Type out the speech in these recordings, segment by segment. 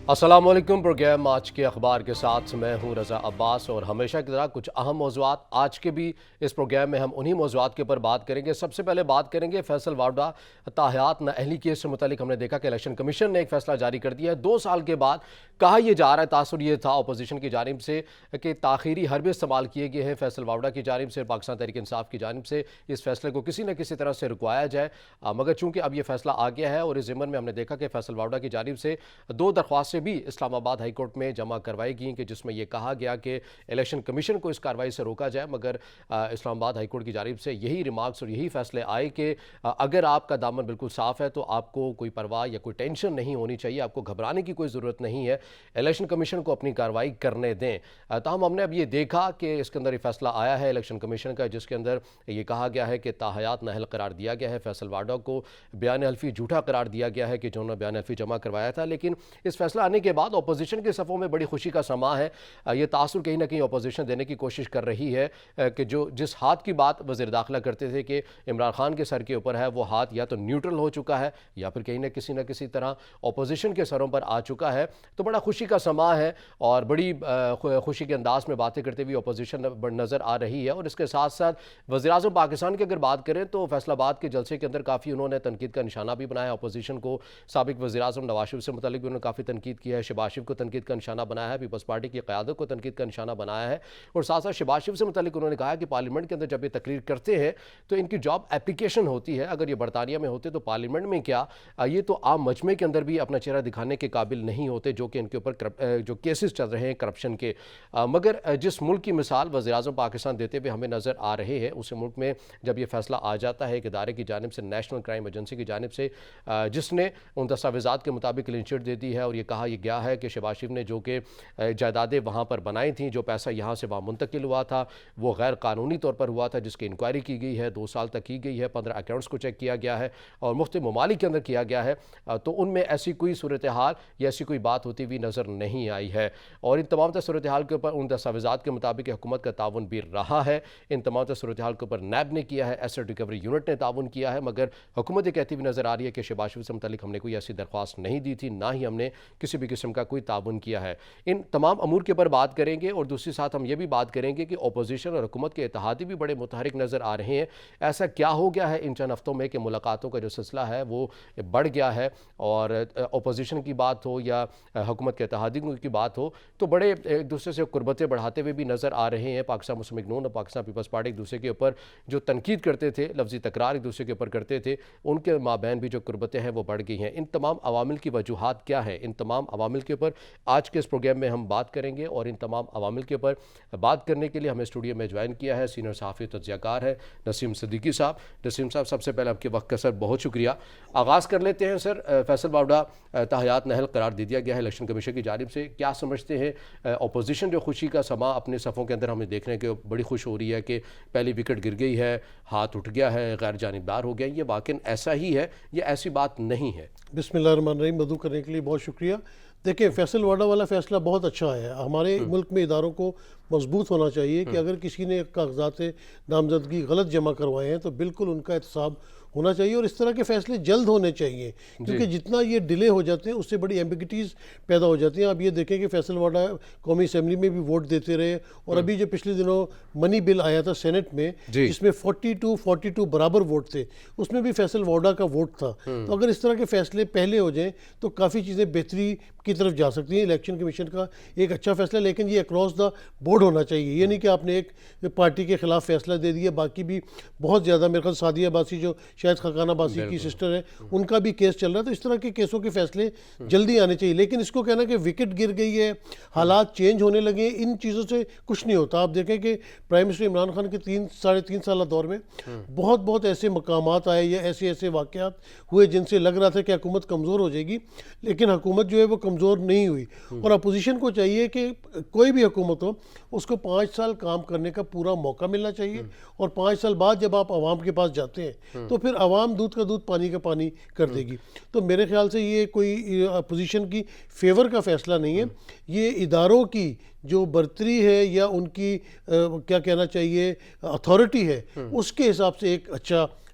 السلام علیکم۔ پروگرام آج کے اخبار کے ساتھ میں ہوں رضا عباس، اور ہمیشہ کی طرح کچھ اہم موضوعات آج کے بھی اس پروگرام میں ہم انہی موضوعات کے اوپر بات کریں گے۔ سب سے پہلے بات کریں گے فیصل وارڈا تاحیات نااہلی کیس سے متعلق۔ ہم نے دیکھا کہ الیکشن کمیشن نے ایک فیصلہ جاری کر دیا ہے 2 سال کے بعد۔ کہا یہ جا رہا ہے، تاثر یہ تھا اپوزیشن کی جانب سے کہ تاخیری حربے استعمال کیے گئے ہیں فیصل وارڈا کی جانب سے، پاکستان تحریک انصاف کی جانب سے اس فیصلے کو کسی نہ کسی طرح سے رکوایا جائے، مگر چونکہ اب یہ فیصلہ آ گیا ہے اور اس ضمن میں ہم نے دیکھا کہ فیصل وارڈا کی جانب سے 2 درخواستیں بھی اسلام آباد ہائی کورٹ میں جمع کروائی گئیں کہ جس میں یہ کہا گیا کہ الیکشن کمیشن کو اس کارروائی سے روکا جائے، مگر اسلام آباد ہائی کورٹ کی جانب سے یہی ریمارکس اور یہی فیصلے آئے کہ اگر آپ کا دامن بالکل صاف ہے تو آپ کو کوئی پرواہ یا کوئی ٹینشن نہیں ہونی چاہیے، آپ کو گھبرانے کی کوئی ضرورت نہیں ہے، الیکشن کمیشن کو اپنی کارروائی کرنے دیں۔ تاہم ہم نے اب یہ دیکھا کہ اس کے اندر یہ فیصلہ آیا ہے الیکشن کمیشن کا، جس کے اندر یہ کہا گیا ہے کہ تاحیات نااہل قرار دیا گیا ہے فیصل وارڈا کو، بیان حلفی جھوٹا قرار دیا گیا ہے کہ جنہوں نے بیان حلفی جمع کروایا تھا۔ لیکن اس فیصلہ آنے کے بعد اپوزیشن کے صفوں میں بڑی خوشی کا سما ہے۔ یہ تاثر کہیں نہ کہیں اپوزیشن دینے کی کوشش کر رہی ہے کہ جس ہاتھ کی بات وزیر داخلہ کرتے تھے کہ عمران خان کے سر کے اوپر ہے، وہ ہاتھ یا تو نیوٹرل ہو چکا ہے یا پھر کہیں نہ کسی طرح اپوزیشن کے سروں پر آ چکا ہے، تو بڑا خوشی کا سما ہے اور بڑی خوشی کے انداز میں باتیں کرتے ہوئے اپوزیشن نظر آ رہی ہے۔ اور اس کے ساتھ ساتھ وزیراعظم پاکستان کی اگر بات کریں تو فیصل آباد کے جلسے کے اندر کافی انہوں نے تنقید کا نشانہ بھی بنایا اپوزیشن کو۔ سابق وزیراعظم نواز شریف سے متعلق بھی انہوں نے کافی تنقید کی ہے، شہباز شریف کو تنقید کا نشانہ بنایا ہے، پیپلز پارٹی کی قیادت کو تنقید کا نشانہ بنایا ہے، اور ساتھ ساتھ شہباز شریف سے متعلق انہوں نے کہا کہ پارلیمنٹ کے اندر جب یہ تقریر کرتے ہیں تو ان کی جاب اپلیکیشن ہوتی ہے، اگر یہ برطانیہ میں ہوتے تو پارلیمنٹ میں کیا، یہ تو عام مجمع کے اندر بھی اپنا چہرہ دکھانے کے قابل نہیں ہوتے، جو کہ ان کے اوپر جو کیسز چل رہے ہیں کرپشن کے۔ مگر جس ملک کی مثال وزیراعظم پاکستان دیتے ہوئے ہمیں نظر آ رہے ہیں، اس ملک میں جب یہ فیصلہ آ جاتا ہے ایک ادارے کی جانب سے، نیشنل کرائم ایجنسی کی جانب سے، جس نے ان دستاویزات کے مطابق کلین چٹ دے دی ہے اور یہ کہا یہ گیا ہے کہ شہباز شریف نے جو کہ جائیدادیں وہاں پر بنائی تھیں، جو پیسہ یہاں سے وہاں منتقل ہوا تھا وہ غیر قانونی طور پر ہوا تھا، جس کی انکوائری کی گئی ہے، 2 سال تک کی گئی ہے، 15 اکاؤنٹس کو چیک کیا گیا ہے اور مختلف ممالک کے اندر کیا گیا ہے، تو ان میں ایسی کوئی صورتحال یا ایسی کوئی بات ہوتی ہوئی نظر نہیں آئی ہے۔ اور ان تمام صورتحال کے اوپر ان دستاویزات کے مطابق حکومت کا تعاون بھی رہا ہے، ان تمام صورتحال کے اوپر نیب نے کیا ہے، ایسٹ ریکوری یونٹ نے تعاون کیا ہے، مگر حکومت یہ کہتی ہوئی نظر آ رہی ہے کہ شہباز شریف سے متعلق ہم نے کوئی ایسی درخواست نہیں دی تھی، نہ ہی ہم نے کسی بھی قسم کا کوئی تعاون کیا ہے۔ ان تمام امور کے اوپر بات کریں گے اور دوسری ساتھ ہم یہ بھی بات کریں گے کہ اپوزیشن اور حکومت کے اتحادی بھی بڑے متحرک نظر آ رہے ہیں۔ ایسا کیا ہو گیا ہے ان چند ہفتوں میں کہ ملاقاتوں کا جو سلسلہ ہے وہ بڑھ گیا ہے، اور اپوزیشن کی بات ہو یا حکومت کے اتحادی کی بات ہو تو بڑے ایک دوسرے سے قربتیں بڑھاتے ہوئے بھی نظر آ رہے ہیں۔ پاکستان مسلم لیگ نون اور پاکستان پیپلز پارٹی ایک دوسرے کے اوپر جو تنقید کرتے تھے، لفظی تکرار ایک دوسرے کے اوپر کرتے تھے، ان کے مابین بھی جو قربتیں ہیں وہ بڑھ گئی ہیں۔ ان تمام عوامل کی وجوہات کیا ہیں، ان تمام عوامل کے اوپر آج کے اس پروگرام میں ہم بات کریں گے، اور ان تمام عوامل کے اوپر بات کرنے کے لیے ہمیں اسٹوڈیو میں جوائن کیا ہے سینئر صحافی تجزیہ کار ہے نسیم صدیقی صاحب۔ نسیم صاحب، سب سے پہلے آپ کے وقت کا سر بہت شکریہ۔ آغاز کر لیتے ہیں سر، فیصل وارڈا تاحیات نااہل قرار دے دیا گیا ہے الیکشن کمیشن کی جانب سے، کیا سمجھتے ہیں اپوزیشن جو خوشی کا سما اپنے صفوں کے اندر ہمیں دیکھنے کے بڑی خوش ہو رہی ہے کہ پہلی وکٹ گر گئی ہے، ہاتھ اٹھ گیا ہے، غیر جانبدار ہو گیا، یہ واقعاً ایسا ہی ہے یا ایسی بات نہیں ہے؟ بسم اللہ الرحمن الرحیم، مدعو کرنے کے لیے بہت شکریہ۔ دیکھیں، فیصل وارڈا والا فیصلہ بہت اچھا ہے۔ ہمارے ملک میں اداروں کو مضبوط ہونا چاہیے کہ اگر کسی نے کاغذات نامزدگی غلط جمع کروائے ہیں تو بالکل ان کا احتساب ہونا چاہیے، اور اس طرح کے فیصلے جلد ہونے چاہیے، کیونکہ جتنا یہ ڈیلے ہو جاتے ہیں اس سے بڑی ایمبیگٹیز پیدا ہو جاتی ہیں۔ آپ یہ دیکھیں کہ فیصل وارڈا قومی اسمبلی میں بھی ووٹ دیتے رہے، اور ابھی جو پچھلے دنوں منی بل آیا تھا سینٹ میں جس میں 42 برابر ووٹ تھے، اس میں بھی فیصل وارڈا کا ووٹ تھا۔ تو اگر اس طرح کے فیصلے پہلے ہو جائیں تو کافی چیزیں بہتری کی طرف جا سکتی ہیں۔ الیکشن کمیشن کا ایک اچھا فیصلہ، لیکن یہ اکراس دا بورڈ ہونا چاہیے، یہ نہیں کہ آپ نے ایک پارٹی کے خلاف فیصلہ دے دیا، باقی بھی بہت زیادہ، میرے خیال سعدیہ عباسی جو شاید خاقان عباسی کی سسٹر ہے، ان کا بھی کیس چل رہا ہے، تو اس طرح کے کیسوں کے فیصلے جلدی آنے چاہیے۔ لیکن اس کو کہنا کہ وکٹ گر گئی ہے، حالات چینج ہونے لگے ہیں، ان چیزوں سے کچھ نہیں ہوتا۔ آپ دیکھیں کہ پرائم منسٹر عمران خان کے 3.5 سالہ دور میں بہت ایسے مقامات آئے یا ایسے واقعات ہوئے جن سے لگ رہا تھا کہ حکومت کمزور ہو جائے گی، لیکن حکومت جو ہے وہ کمزور نہیں ہوئی۔ اور اپوزیشن کو چاہیے کہ کوئی بھی حکومت ہو اس کو 5 سال کام کرنے کا پورا موقع ملنا چاہیے، اور 5 سال بعد جب آپ عوام کے پاس جاتے ہیں تو پھر عوام دودھ کا دودھ پانی کا پانی کر دے گی۔ تو میرے خیال سے یہ کوئی اپوزیشن کی فیور کا فیصلہ نہیں ہے، یہ اداروں کی جو برتری ہے یا ان کی کیا کہنا چاہیے اتھارٹی ہے، اس کے حساب سے ایک اچھا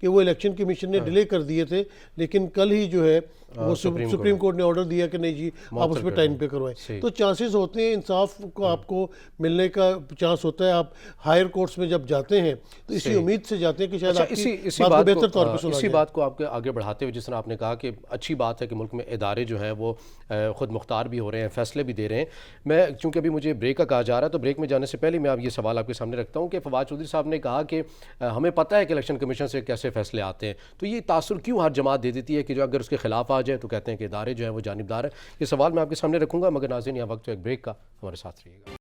کہ وہ الیکشن کمیشن نے ڈیلے کر دیے تھے، لیکن کل ہی جو ہے وہ سپریم سپریم کورٹ نے آرڈر دیا کہ نہیں جی آپ اس پہ ٹائم پہ کروائیں. صحیح. تو چانسز ہوتے ہیں انصاف کو آپ کو ملنے کا چانس ہوتا ہے. آپ ہائر کورٹس میں جب جاتے ہیں تو اسی امید سے جاتے ہیں کہ شاید آپ کی بات کو بہتر طور پہ سنا جائے. اسی بات کو آپ کے آگے بڑھاتے ہوئے جس طرح آپ نے کہا کہ اچھی بات ہے کہ ملک میں ادارے جو ہیں وہ خود مختار بھی ہو رہے ہیں، فیصلے بھی دے رہے ہیں. میں چونکہ ابھی مجھے بریک کا کہا جا رہا ہے تو بریک میں جانے سے پہلے میں اب یہ سوال آپ کے سامنے رکھتا ہوں کہ فواد چودھری صاحب نے کہا کہ ہمیں پتہ ہے کہ الیکشن کمیشن سے کیسے فیصلے آتے ہیں، تو یہ تاثر کیوں ہر جماعت دے دیتی ہے کہ جو اگر اس کے خلاف آ جائے تو کہتے ہیں کہ ادارے جو ہیں وہ جانبدار ہیں. یہ سوال میں آپ کے سامنے رکھوں گا، مگر ناظرین یہاں وقت ہے ایک بریک کا، ہمارے ساتھ رہیے گا.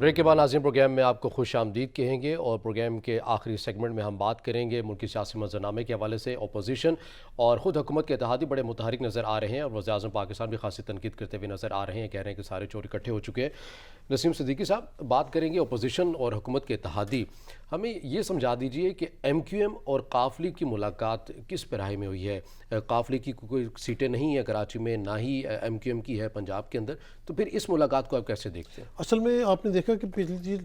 بریک کے بعد ناظرین پروگرام میں آپ کو خوش آمدید کہیں گے، اور پروگرام کے آخری سیگمنٹ میں ہم بات کریں گے ملکی سیاسی منظرنامے کے حوالے سے اپوزیشن اور خود حکومت کے اتحادی بڑے متحرک نظر آ رہے ہیں، اور وزیر اعظم پاکستان بھی خاصی تنقید کرتے ہوئے نظر آ رہے ہیں، کہہ رہے ہیں کہ سارے چور اکٹھے ہو چکے ہیں۔ نسیم صدیقی صاحب، بات کریں گے اپوزیشن اور حکومت کے اتحادی۔ ہمیں یہ سمجھا دیجئے کہ ایم کیو ایم اور قافلی کی ملاقات کس پیراہے میں ہوئی ہے؟ قافلی کی کوئی سیٹیں نہیں ہیں کراچی میں، نہ ہی ایم کیو ایم کی ہے پنجاب کے اندر، تو پھر اس ملاقات کو آپ کیسے دیکھتے ہیں؟ اصل میں آپ نے دیکھا کہ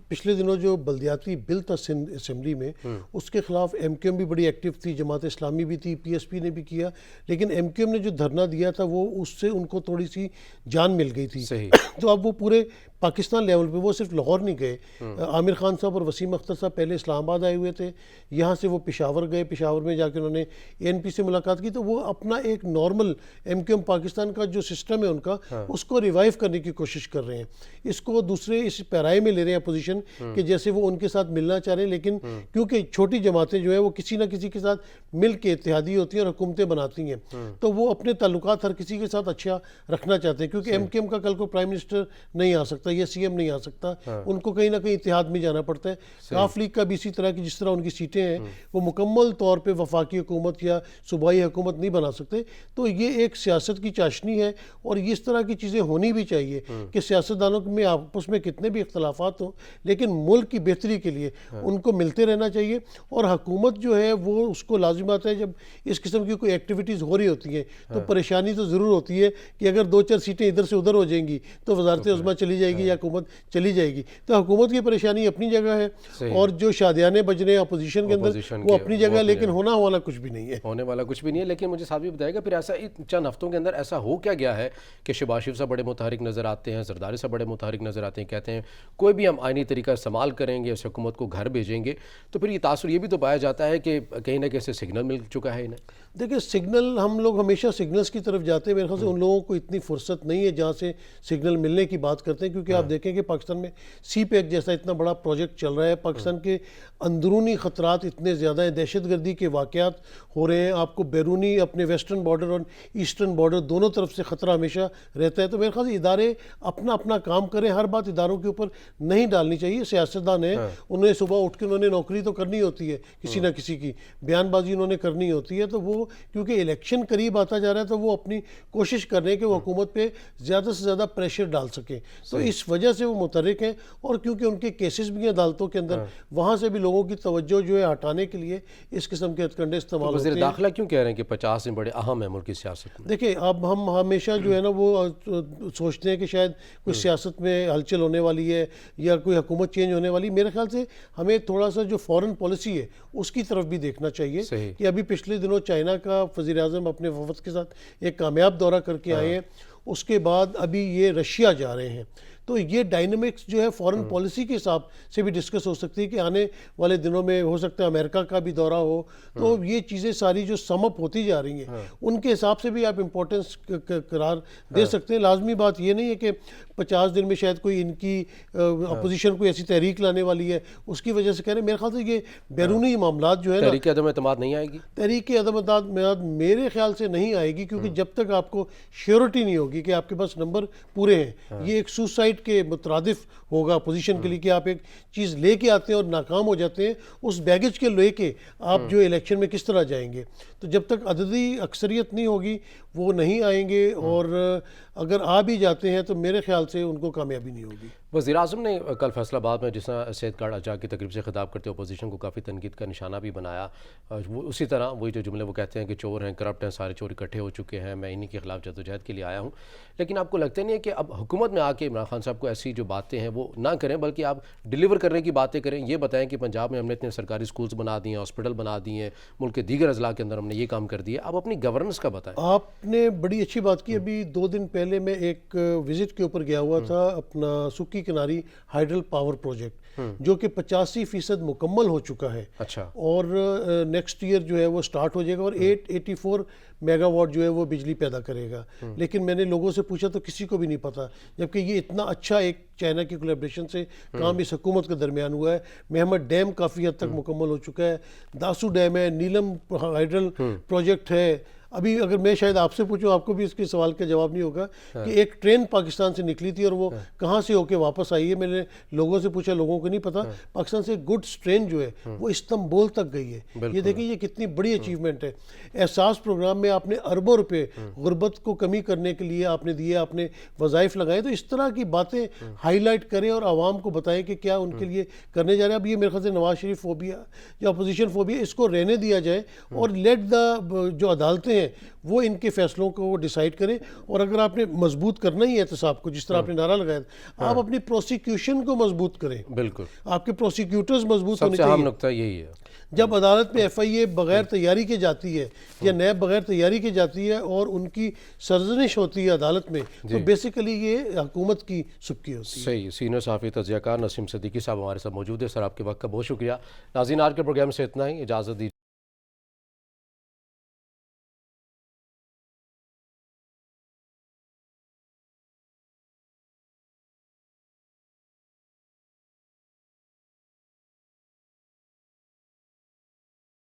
پچھلے دنوں جو بلدیاتی بل تھا سندھ اسمبلی میں، اس کے خلاف ایم کیو ایم بھی بڑی ایکٹیو تھی، جماعت اسلامی بھی تھی، پی ایس پی نے بھی کیا، لیکن ایم کیو ایم نے جو دھرنا دیا تھا وہ اس سے ان کو تھوڑی سی جان مل گئی تھی۔ صحیح۔ تو اب وہ پورے پاکستان لیول پہ، وہ صرف لاہور نہیں گئے، عامر خان صاحب اور وسیم اختر صاحب پہلے اسلام آباد آئے ہوئے تھے، یہاں سے وہ پشاور گئے، پشاور میں جا کے انہوں نے اے این پی سے ملاقات کی، تو وہ اپنا ایک normal M Q M Pakistan کا جو سسٹم ہے ان کا، اس کو ریوائیو کرنے کی کوشش کر رہے ہیں۔ اس کو دوسرے اس پیرائے میں لے رہے ہیں اپوزیشن کہ جیسے وہ ان کے ساتھ ملنا چاہ رہے ہیں، لیکن کیونکہ چھوٹی جماعتیں جو ہیں وہ کسی نہ کسی کے ساتھ مل کے اتحادی ہوتی ہیں اور حکومتیں بناتی ہیں، تو وہ اپنے تعلقات ہر کسی کے ساتھ اچھا رکھنا چاہتے ہیں، کیونکہ ایم کیو ایم کا کل کو پرائم منسٹر نہیں آ سکتا یا سی ایم نہیں آ سکتا، ان کو کہیں نہ کہیں اتحاد میں جانا پڑتا ہے۔ کاف لیگ کا بھی اسی طرح کی، جس طرح ان کی سیٹیں ہیں وہ مکمل طور پہ وفاقی حکومت یا صوبائی حکومت نہیں بنا سکتے، تو یہ ایک سیاست کی چاشنی ہے، اور اس طرح کی چیزیں ہونی بھی چاہیے کہ سیاستدانوں میں آپس میں کتنے بھی اختلافات ہوں، لیکن ملک کی بہتری کے لیے ان کو ملتے رہنا چاہیے، اور حکومت جو ہے وہ اس کو لازم آتا ہے جب اس قسم کی کوئی ایکٹیویٹیز ہو رہی ہوتی ہیں تو پریشانی تو ضرور ہوتی ہے کہ اگر دو چار سیٹیں ادھر سے ادھر ہو جائیں گی تو وزارت عظمیٰ چلی جائے گی یا حکومت چلی جائے گی، تو حکومت کی پریشانی اپنی جگہ ہے، اور جو شادیانے بج رہے ہیں اپوزیشن کے اندر وہ اپنی جگہ ہے، لیکن ہونا والا کچھ بھی نہیں ہے، ہونے والا کچھ بھی نہیں ہے۔ لیکن مجھے صاحب یہ بتائے گا پھر ایسا چند ہفتوں کے اندر ایسا ہو کیا گیا ہے کہ شہباز شریف صاحب بڑے متحرک نظر آتے ہیں، زرداری صاحب بڑے متحرک نظر آتے ہیں، کہتے ہیں کوئی بھی ہم آئینی طریقہ استعمال کریں گے، اس حکومت کو گھر بھیجیں گے، تو پھر یہ تاثر یہ بھی تو پایا جاتا ہے کہ کہیں نہ کہیں سے سگنل مل چکا ہے انہیں؟ دیکھیں سگنل، ہم لوگ ہمیشہ سگنلز کی طرف جاتے ہیں، میرے خیال سے ان لوگوں کو اتنی فرصت نہیں ہے جہاں سے سگنل ملنے کی بات کرتے ہیں، کیونکہ آپ دیکھیں کہ پاکستان میں سی پیک جیسا اتنا بڑا پروجیکٹ چل رہا ہے، پاکستان کے اندرونی خطرات اتنے زیادہ ہیں، دہشت گردی کے واقعات ہو رہے ہیں، آپ کو بیرونی اپنے ویسٹرن بارڈر اور ایسٹرن بارڈر دونوں طرف سے خطرہ ہمیشہ رہتا ہے، تو میرے خیال سے ادارے اپنا اپنا کام کریں، ہر بات اداروں کے اوپر نہیں ڈالنی چاہیے۔ سیاستدان ہیں، انہیں صبح اٹھ کے انہوں نے نوکری تو کرنی ہوتی ہے کسی نہ کسی کی، بیان بازی انہوں نے کرنی ہوتی ہے، تو وہ کیونکہ الیکشن قریب آتا جا رہا ہے تو وہ اپنی کوشش کر رہے ہیں کہ وہ حکومت پہ زیادہ سے زیادہ پریشر ڈال سکیں، تو اس وجہ سے وہ متحرک ہیں، اور کیونکہ ان کے کیسز بھی ہیں عدالتوں کے اندر، وہاں سے بھی لوگوں کی توجہ جو ہے ہٹانے کے لیے اس قسم کے ہتھ کنڈے استعمال ہوتے ہیں۔ وزیر داخلہ کیوں کہہ رہے ہیں کہ 50 دن بڑے اہم ہیں ملک کی سیاست میں؟ دیکھیں اب ہم ہمیشہ جو ہے نا وہ سوچتے ہیں کہ شاید کوئی سیاست میں ہلچل ہونے والی ہے یا کوئی حکومت چینج ہونے والی، میرے خیال سے ہمیں تھوڑا سا جو فورن پالیسی ہے اس کی طرف بھی دیکھنا چاہیے کہ ابھی پچھلے دنوں چائنا کا وزیر اعظم اپنے وفد کے ساتھ ایک کامیاب دورہ کر کے آئے ہیں، اس کے بعد ابھی یہ رشیا جا رہے ہیں، تو یہ ڈائنامکس جو ہے فورن پالیسی کے حساب سے بھی ڈسکس ہو سکتی ہے کہ آنے والے دنوں میں ہو سکتا ہے امریکہ کا بھی دورہ ہو، تو یہ چیزیں ساری جو سم اپ ہوتی جا رہی ہیں ان کے حساب سے بھی آپ امپورٹنس قرار دے سکتے ہیں۔ لازمی بات یہ نہیں ہے کہ 50 دن میں شاید کوئی ان کی اپوزیشن کوئی ایسی تحریک لانے والی ہے اس کی وجہ سے کہہ رہے ہیں، میرے خیال سے یہ بیرونی معاملات جو ہے نا، تحریک عدم اعتماد نہیں آئے گی؟ تحریک عدم اعتماد میرے خیال سے نہیں آئے گی، کیونکہ جب تک آپ کو شیورٹی نہیں ہوگی کہ آپ کے پاس نمبر پورے ہیں، یہ ایک سوسائڈ کے مترادف ہوگا اپوزیشن کے لیے کہ آپ ایک چیز لے کے آتے ہیں اور ناکام ہو جاتے ہیں، اس بیگیج کے لے کے آپ جو الیکشن میں کس طرح جائیں گے، تو جب تک عددی اکثریت نہیں ہوگی وہ نہیں آئیں گے، اور اگر آ بھی جاتے ہیں تو میرے خیال سے ان کو کامیابی نہیں ہوگی۔ وزیر اعظم نے کل فیصل آباد میں جس طرح سید کارڈ اجا کی تقریب سے خطاب کرتے اپوزیشن کو کافی تنقید کا نشانہ بھی بنایا، اسی طرح وہی جو جملے وہ کہتے ہیں کہ چور ہیں، کرپٹ ہیں، سارے چور اکٹھے ہو چکے ہیں، میں انہی کے خلاف جدوجہد کے لیے آیا ہوں، لیکن آپ کو لگتا نہیں ہے کہ اب حکومت میں آ کے عمران خان صاحب کو ایسی جو باتیں ہیں وہ نہ کریں بلکہ آپ ڈیلیور کرنے کی باتیں کریں؟ یہ بتائیں کہ پنجاب میں ہم نے اتنے سرکاری سکولز بنا دیے ہیں، ہاسپٹل بنا دیے ہیں، ملک کے دیگر اضلاع کے اندر ہم نے یہ کام کر دیا، آپ اپنی گورننس کا بتائیں۔ آپ نے بڑی اچھی بات کی، ابھی 2 دن پہلے میں ایک وزٹ کے اوپر گیا ہوا تھا اپنا سکی کناری ہائیڈرل پاور پروجیکٹ، جو کہ 85% مکمل ہو چکا ہے، اور نیکسٹ ایئر جو ہے وہ سٹارٹ ہو جائے گا، اور 884 میگا واٹ جو ہے وہ بجلی پیدا کرے گا، لیکن میں نے لوگوں سے پوچھا تو کسی کو بھی نہیں پتا، جبکہ یہ اتنا اچھا ایک چائنا کی کولیبریشن سے کام اس حکومت کے درمیان ہوا ہے۔ محمد ڈیم کافی حد تک مکمل ہو چکا ہے، داسو ڈیم ہے، نیلم ہائیڈرل پروجیکٹ ہے، ابھی اگر میں شاید آپ سے پوچھوں آپ کو بھی اس کے سوال کا جواب نہیں ہوگا کہ ایک ٹرین پاکستان سے نکلی تھی اور وہ کہاں سے ہو کے واپس آئی ہے. میں نے لوگوں سے پوچھا, لوگوں کو نہیں پتا. پاکستان سے گڈس ٹرین جو ہے وہ استنبول تک گئی ہے. یہ دیکھیں یہ کتنی بڑی اچیومنٹ ہے. احساس پروگرام میں آپ نے اربوں روپے غربت کو کمی کرنے کے لیے آپ نے دیے, آپ نے وظائف لگائے. تو اس طرح کی باتیں ہائی لائٹ کریں اور عوام کو بتائیں کہ کیا ان کے لیے کرنے جا رہے ہیں. اب یہ میرے خیال سے نواز شریف فوبیا یا اپوزیشن فوبیا, اس کو رہنے دیا جائے اور لیٹ دا جو عدالتیں ہیں وہ ان کے فیصلوں کو ڈیسائیڈ کریں. اور اگر آپ نے مضبوط کرنا ہی ہے احتساب کو, جس طرح آپ نے نعرہ لگایا تھا, آپ اپنی پروسیکیوشن کو مضبوط کریں. بالکل, آپ کے پروسیکیوٹرز مضبوط ہونے سب سے اہم چاہیے. نقطہ یہی ہے. جب عدالت میں ایف آئی اے بغیر تیاری کے جاتی ہے یا نیب بغیر تیاری کے جاتی ہے اور ان کی سرزنش ہوتی ہے عدالت میں, تو بیسیکلی یہ حکومت کی سبکی ہوتی ہے. صحیح. سینئر صحافی تجزیہ کار نسیم صدیقی صاحب ہمارے ساتھ موجود ہے. سر آپ کے وقت کا بہت شکریہ. ناظرین, آج کے پروگرام سے اتنا ہی. اجازت دیجیے.